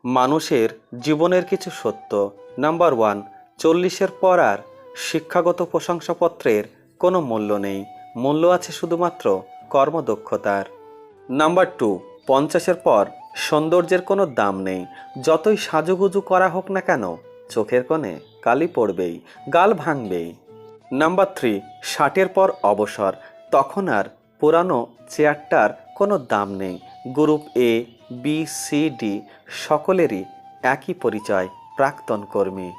মানুষের জীবনের কিছু সত্য। নাম্বার ওয়ান, 40-এর পর আর শিক্ষাগত প্রশংসাপত্রের কোনো মূল্য নেই, মূল্য আছে শুধুমাত্র কর্মদক্ষতার। নাম্বার টু, 50-এর পর সৌন্দর্যের কোনো দাম নেই, যতই সাজুগুজু করা হোক না কেন চোখের কোণে কালি পড়বেই, গাল ভাঙবেই। নাম্বার থ্রি, 60-এর পর অবসর, তখন আর পুরানো চেয়ারটার কোনো দাম নেই। Group A, B, C, D সকলেরই একই পরিচয়, প্রাক্তন কর্মী।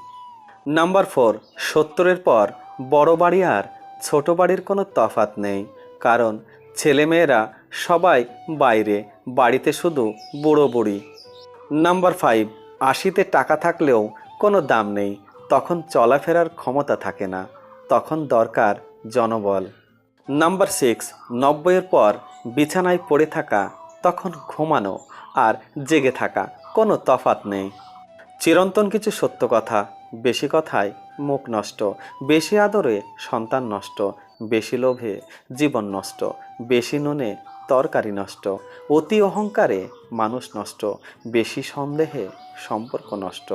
নাম্বার ফোর, 70-এর পর বড় বাড়ি আর ছোট বাড়ির কোনো তফাৎ নেই, কারণ ছেলেমেয়েরা সবাই বাইরে, বাড়িতে শুধু বুড়ো বুড়ি। নাম্বার ফাইভ, 80-তে টাকা থাকলেও কোনো দাম নেই, তখন চলাফেরার ক্ষমতা থাকে না, তখন দরকার জনবল। নাম্বার সিক্স, 90-এর পর বিছানায় পড়ে থাকা, তখন ঘুমানো আর জেগে থাকা কোনো তফাৎ নেই। চিরন্তন কিছু সত্য কথা, বেশি কথায় মুখ নষ্ট, বেশি আদরে সন্তান নষ্ট, বেশি লোভে জীবন নষ্ট, বেশি নুনে তরকারি নষ্ট, অতি অহংকারে মানুষ নষ্ট, বেশি সন্দেহে সম্পর্ক নষ্ট।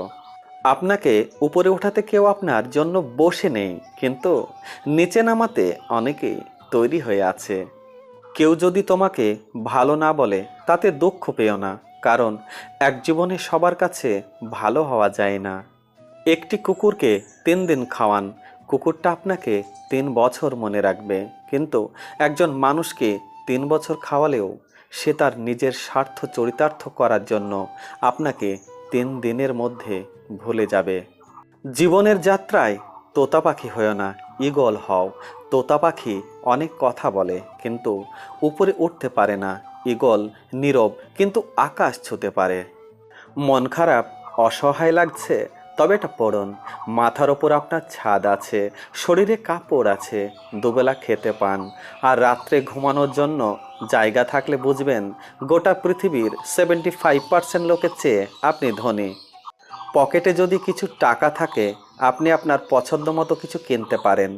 আপনাকে উপরে ওঠাতে কেউ আপনার জন্য বসে নেই, কিন্তু নিচে নামাতে অনেকেই তৈরি হয়ে আছে। কেউ যদি তোমাকে ভালো না বলে তাতে দুঃখ পেও না, কারণ এক জীবনে সবার কাছে ভালো হওয়া যায় না। একটি কুকুরকে 3 দিন খাওয়ান, কুকুরটা আপনাকে 3 বছর মনে রাখবে, কিন্তু একজন মানুষকে 3 বছর খাওয়ালেও সে তার নিজের স্বার্থ চরিতার্থ করার জন্য আপনাকে 3 দিনের মধ্যে ভুলে যাবে। জীবনের যাত্রায় তোতা পাখি হয়েও না, ঈগল হও। তোতা পাখি অনেক কথা বলে কিন্তু উপরে উঠতে পারে না, ঈগল নীরব কিন্তু আকাশ ছুঁতে পারে। মন খারাপ, অসহায় লাগছে, তবে এটা পড়ুন, মাথার ওপর আপনার ছাদ আছে, শরীরে কাপড় আছে, দুবেলা খেতে পান, আর রাত্রে ঘুমানোর জন্য জায়গা থাকলে বুঝবেন গোটা পৃথিবীর 75% লোকের চেয়ে আপনি ধনী। পকেটে যদি কিছু টাকা থাকে আপনি আপনার পছন্দ মতো কিছু কিনতে পারেন,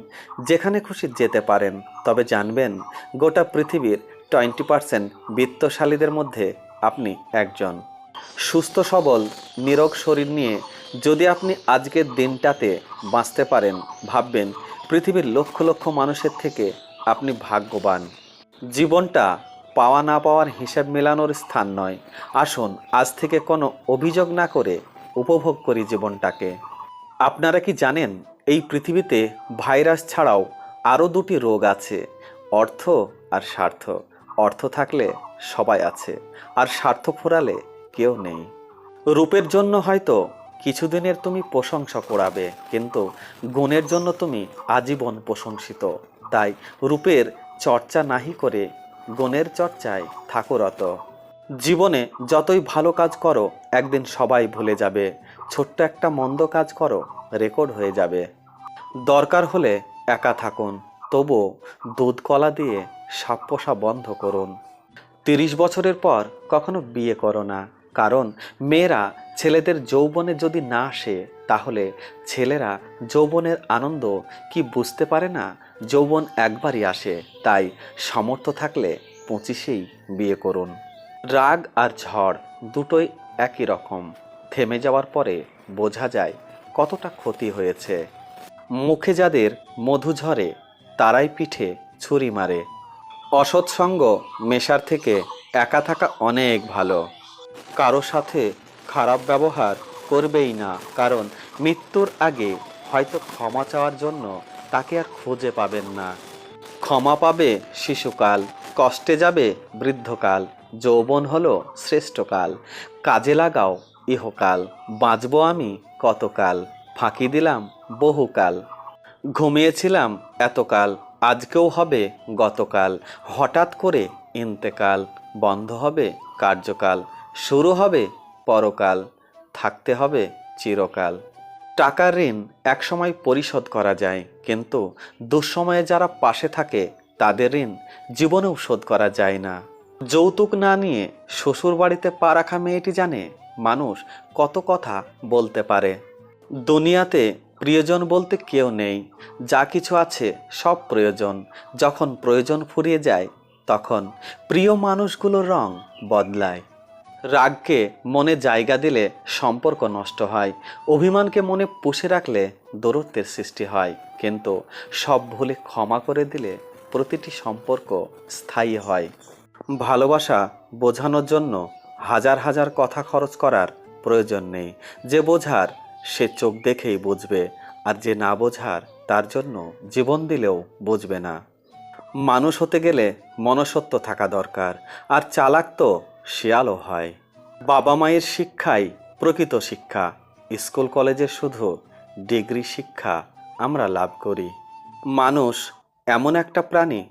যেখানে খুশি যেতে পারেন, তবে জানবেন গোটা পৃথিবীর 20% বিত্তশালীদের মধ্যে আপনি একজন। সুস্থ সবল নিরোগ শরীর নিয়ে যদি আপনি আজকের দিনটাতে বাঁচতে পারেন, ভাববেন পৃথিবীর লক্ষ লক্ষ মানুষের থেকে আপনি ভাগ্যবান। জীবনটা পাওয়া না পাওয়ার হিসাব মেলানোর স্থান নয়। আসুন আজ থেকে কোনো অভিযোগ না করে উপভোগ করি জীবনটাকে। আপনারা কি জানেন এই পৃথিবীতে ভাইরাস ছাড়াও আরও দুটি রোগ আছে, অর্থ আর স্বার্থ। অর্থ থাকলে সবাই আছে, আর স্বার্থ ফুরালে কেউ নেই। রূপের জন্য হয়তো কিছুদিনের তুমি প্রশংসা করাবে, কিন্তু গুণের জন্য তুমি আজীবন প্রশংসিত। তাই রূপের চর্চা নাহি করে গুণের চর্চায় থাকো রত। জীবনে যতই ভালো কাজ করো একদিন সবাই ভুলে যাবে, ছোট্ট একটা মন্দ কাজ করো রেকর্ড হয়ে যাবে। দরকার হলে একা থাকুন, তবুও দুধ কলা দিয়ে সাপ পোষা বন্ধ করুন। 30 বছরের পর কখনো বিয়ে করো না, কারণ মেয়েরা ছেলেদের যৌবনে যদি না আসে তাহলে ছেলেরা যৌবনের আনন্দ কি বুঝতে পারে না। যৌবন একবারই আসে, তাই সামর্থ্য থাকলে 25-এই বিয়ে করুন। রাগ আর ঝড় দুটোই একই রকম, থেমে যাওয়ার পরে বোঝা যায় কতটা ক্ষতি হয়েছে। মুখে যাদের মধু ঝরে তারাই পিঠে ছুরি মারে। অসৎসঙ্গ মেশার থেকে একা থাকা অনেক ভালো। কারো সাথে খারাপ ব্যবহার করবেই না, কারণ মৃত্যুর আগে হয়তো ক্ষমা চাওয়ার জন্য তাকে আর খুঁজে পাবেন না। ক্ষমা পাবে শিশুকাল, কষ্টে যাবে বৃদ্ধকাল, যৌবন হলো শ্রেষ্ঠকাল। কাজে লাগাও ইহকাল, বাঁচবো আমি কতকাল, ফাঁকি দিলাম বহুকাল। ঘুমিয়েছিলাম এতকাল, আজকেও হবে গতকাল, হঠাৎ করে ইন্তেকাল, বন্ধ হবে কার্যকাল, শুরু হবে পরকাল, থাকতে হবে চিরকাল। টাকার ঋণ একসময় পরিশোধ করা যায়, কিন্তু দুঃসময়ে যারা পাশে থাকে তাদের ঋণ জীবনেও শোধ করা যায় না। যৌতুক না নিয়ে শ্বশুর বাড়িতে পা রাখা মেয়েটি জানে মানুষ কত কথা বলতে পারে। দুনিয়াতে প্রিয়জন বলতে কেউ নেই, যা কিছু আছে সব প্রয়োজন। যখন প্রয়োজন ফুরিয়ে যায় তখন প্রিয় মানুষগুলোর রং বদলায়। রাগকে মনে জায়গা দিলে সম্পর্ক নষ্ট হয়, অভিমানকে মনে পুষে রাখলে দূরত্বের সৃষ্টি হয়, কিন্তু সব ভুলে ক্ষমা করে দিলে প্রতিটি সম্পর্ক স্থায়ী হয়। ভালোবাসা বোঝানোর জন্য হাজার হাজার কথা খরচ করার প্রয়োজন নেই। যে বোঝার সে চোখ দেখেই বুঝবে, আর যে না বোঝার তার জন্য জীবন দিলেও বুঝবে না। মানুষ হতে গেলে মনুষ্যত্ব থাকা দরকার, আর চালাক তো শেয়ালও হয়। বাবা মায়ের শিক্ষাই প্রকৃত শিক্ষা। স্কুল কলেজে শুধু ডিগ্রি শিক্ষা আমরা লাভ করি। মানুষ এমন একটা প্রাণী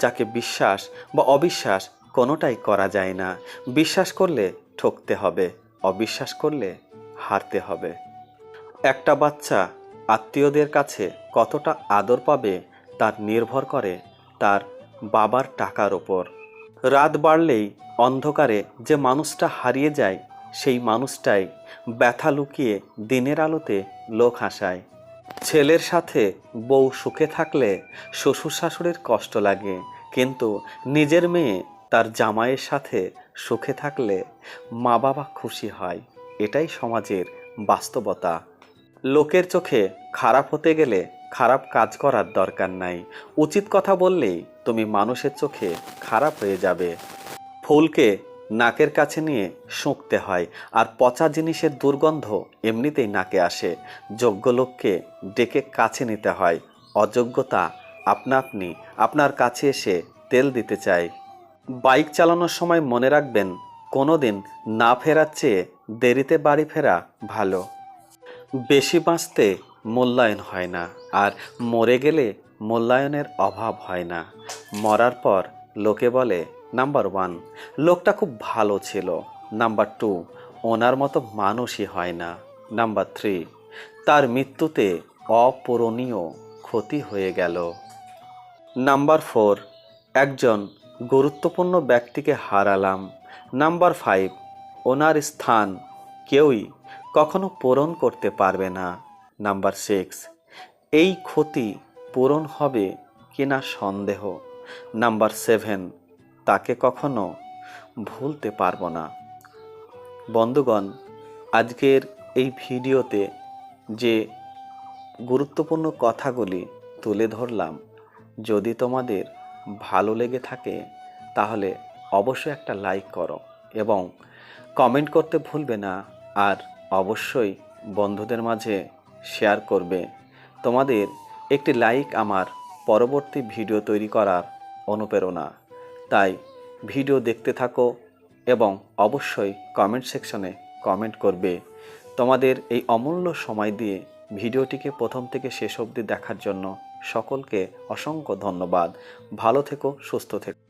যাকে বিশ্বাস বা অবিশ্বাস কোনোটাই করা যায় না। বিশ্বাস করলে ঠকতে হবে, অবিশ্বাস করলে হারতে হবে। একটা বাচ্চা আত্মীয়দের কাছে কতটা আদর পাবে তার নির্ভর করে তার বাবার টাকার ওপর। রাত বাড়লেই অন্ধকারে যে মানুষটা হারিয়ে যায়, সেই মানুষটাই ব্যথা লুকিয়ে দিনের আলোতে লোক হাসায়। ছেলের সাথে বউ সুখে থাকলে শ্বশুর শাশুড়ির কষ্ট লাগে, কিন্তু নিজের মেয়ে তার জামাইয়ের সাথে সুখে থাকলে মা বাবা খুশি হয়। এটাই সমাজের বাস্তবতা। লোকের চোখে খারাপ হতে গেলে খারাপ কাজ করার দরকার নাই। উচিত কথা বললেই তুমি মানুষের চোখে খারাপ হয়ে যাবে। ফুলকে নাকের কাছে নিয়ে শুঁকতে হয়, আর পচা জিনিসের দুর্গন্ধ এমনিতেই নাকে আসে। যোগ্য লোককে ডেকে কাছে নিতে হয়, অযোগ্যতা আপনা আপনি আপনার কাছে এসে তেল দিতে চায়। বাইক চালানোর সময় মনে রাখবেন, কোনো দিন না ফেরার চেয়ে দেরিতে বাড়ি ফেরা ভালো। বেশি বাঁচতে মূল্যায়ন হয় না, আর মরে গেলে মূল্যায়নের অভাব হয় না। মরার পর লোকে বলে, নাম্বার 1 লোকটা খুব ভালো ছিল, নাম্বার 2 ওনার মতো মানুষই হয় না, নাম্বার 3 তার মৃত্যুতে অপূরণীয় ক্ষতি হয়ে গেল, নাম্বার 4 একজন গুরুত্বপূর্ণ ব্যক্তিকে হারালাম, নাম্বার 5 ওনার স্থান কেউই কখনো পূরণ করতে পারবে না, নাম্বার 6 এই ক্ষতি পূরণ হবে কিনা সন্দেহ, নাম্বার 7 তাকে কখনো ভুলতে পারবো না। বন্ধুগণ, আজকের এই ভিডিওতে যে গুরুত্বপূর্ণ কথাগুলি তুলে ধরলাম, যদি তোমাদের ভালো লেগে থাকে তাহলে অবশ্যই একটা লাইক করো এবং কমেন্ট করতে ভুলবে না, আর অবশ্যই বন্ধুদের মাঝে শেয়ার করবে। তোমাদের একটি লাইক আমার পরবর্তী ভিডিও তৈরি করার অনুপ্রেরণা। তাই ভিডিও দেখতে থাকো এবং অবশ্যই কমেন্ট সেকশনে কমেন্ট করবে। তোমাদের এই অমূল্য সময় দিয়ে ভিডিওটিকে প্রথম থেকে শেষ অবধি দেখার জন্য সকলকে অসংখ্য ধন্যবাদ। ভালো থেকো, সুস্থ থেকো।